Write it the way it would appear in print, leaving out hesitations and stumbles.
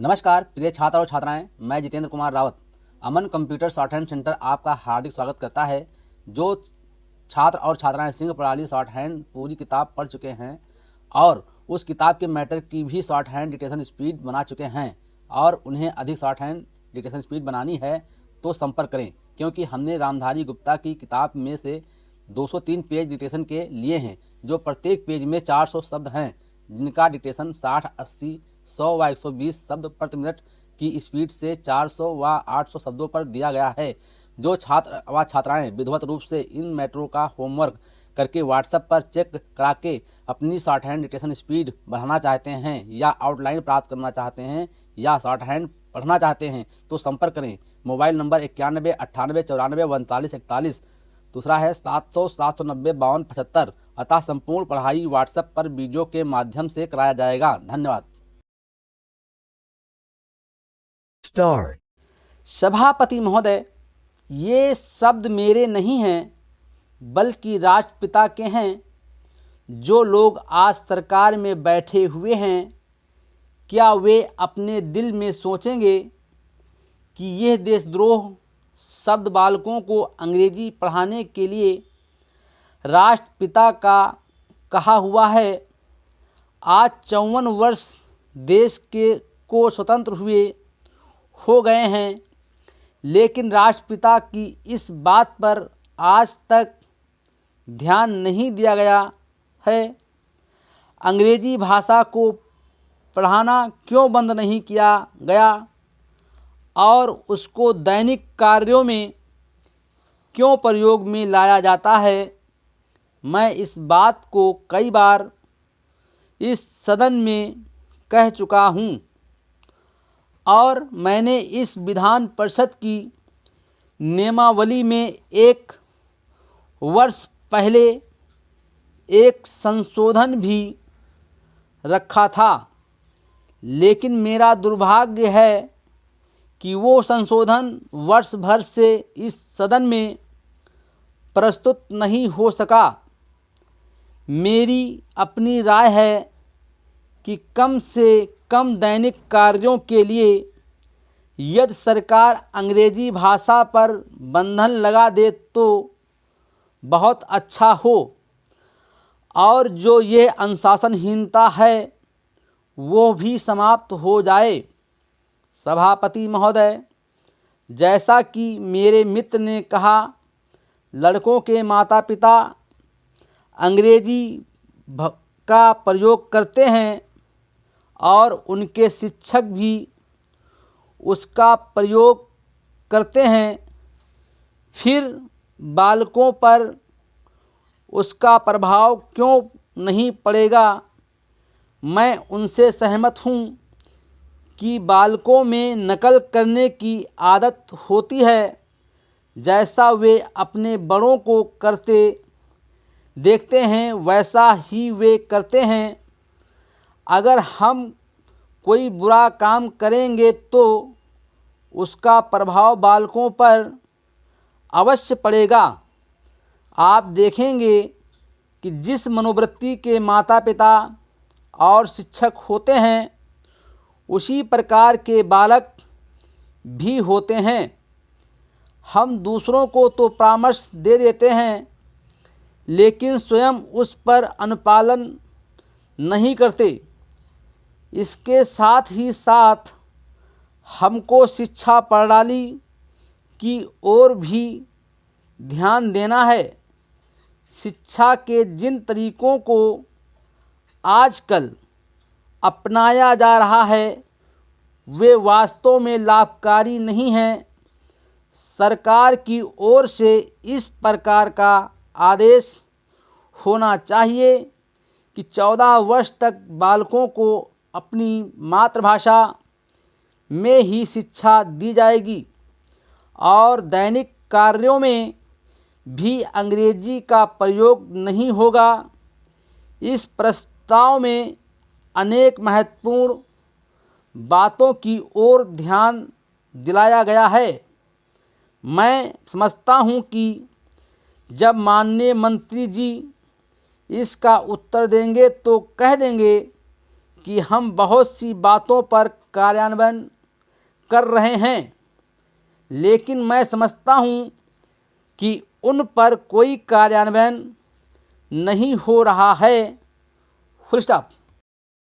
नमस्कार प्रिय छात्र और छात्राएं, मैं जितेंद्र कुमार रावत अमन कंप्यूटर शॉर्ट हैंड सेंटर आपका हार्दिक स्वागत करता है। जो छात्र और छात्राएं सिंह प्रणाली शॉर्ट हैंड पूरी किताब पढ़ चुके हैं और उस किताब के मैटर की भी शॉर्ट हैंड डिक्टेशन स्पीड बना चुके हैं और उन्हें अधिक शॉर्ट हैंड डिक्टेशन स्पीड बनानी है तो संपर्क करें, क्योंकि हमने रामधारी गुप्ता की किताब में से 203 पेज डिक्टेशन के लिए हैं, जो प्रत्येक पेज में 400 शब्द हैं, जिनका डिक्टेशन 60, 80, 100 व 120 शब्द प्रति मिनट की स्पीड से 400 व 800 शब्दों पर दिया गया है। जो छात्र व छात्राएं विधिवत रूप से इन मैटरों का होमवर्क करके व्हाट्सएप पर चेक करा के अपनी शॉर्ट हैंड डिक्टेशन स्पीड बढ़ाना चाहते हैं या आउटलाइन प्राप्त करना चाहते हैं या शॉर्ट हैंड पढ़ना चाहते हैं तो संपर्क करें। मोबाइल नंबर 91 98 94 39 41, दूसरा है 700 790 52 75। अतः संपूर्ण पढ़ाई व्हाट्सएप पर वीडियो के माध्यम से कराया जाएगा। धन्यवाद। Start. सभापति महोदय, ये शब्द मेरे नहीं हैं बल्कि राष्ट्रपिता के हैं। जो लोग आज सरकार में बैठे हुए हैं, क्या वे अपने दिल में सोचेंगे कि यह देशद्रोह शब्द बालकों को अंग्रेजी पढ़ाने के लिए राष्ट्रपिता का कहा हुआ है। आज 54 वर्ष देश के को स्वतंत्र हुए हो गए हैं, लेकिन राष्ट्रपिता की इस बात पर आज तक ध्यान नहीं दिया गया है। अंग्रेजी भाषा को पढ़ाना क्यों बंद नहीं किया गया और उसको दैनिक कार्यों में क्यों प्रयोग में लाया जाता है। मैं इस बात को कई बार इस सदन में कह चुका हूँ और मैंने इस विधान परिषद की नियमावली में एक वर्ष पहले एक संशोधन भी रखा था, लेकिन मेरा दुर्भाग्य है कि वो संशोधन वर्ष भर से इस सदन में प्रस्तुत नहीं हो सका। मेरी अपनी राय है कि कम से कम दैनिक कार्यों के लिए यदि सरकार अंग्रेजी भाषा पर बंधन लगा दे तो बहुत अच्छा हो और जो ये अनुशासनहीनता है वो भी समाप्त हो जाए। सभापति महोदय, जैसा कि मेरे मित्र ने कहा, लड़कों के माता पिता अंग्रेजी का प्रयोग करते हैं और उनके शिक्षक भी उसका प्रयोग करते हैं, फिर बालकों पर उसका प्रभाव क्यों नहीं पड़ेगा। मैं उनसे सहमत हूँ कि बालकों में नकल करने की आदत होती है, जैसा वे अपने बड़ों को करते देखते हैं वैसा ही वे करते हैं। अगर हम कोई बुरा काम करेंगे तो उसका प्रभाव बालकों पर अवश्य पड़ेगा। आप देखेंगे कि जिस मनोवृत्ति के माता पिता और शिक्षक होते हैं, उसी प्रकार के बालक भी होते हैं। हम दूसरों को तो परामर्श दे देते हैं, लेकिन स्वयं उस पर अनुपालन नहीं करते। इसके साथ ही साथ हमको शिक्षा प्रणाली की ओर भी ध्यान देना है। शिक्षा के जिन तरीकों को आजकल अपनाया जा रहा है वे वास्तव में लाभकारी नहीं हैं। सरकार की ओर से इस प्रकार का आदेश होना चाहिए कि 14 वर्ष तक बालकों को अपनी मातृभाषा में ही शिक्षा दी जाएगी और दैनिक कार्यों में भी अंग्रेजी का प्रयोग नहीं होगा। इस प्रस्ताव में अनेक महत्वपूर्ण बातों की ओर ध्यान दिलाया गया है। मैं समझता हूँ कि जब माननीय मंत्री जी इसका उत्तर देंगे तो कह देंगे कि हम बहुत सी बातों पर कार्यान्वयन कर रहे हैं, लेकिन मैं समझता हूँ कि उन पर कोई कार्यान्वयन नहीं हो रहा है। Full stop.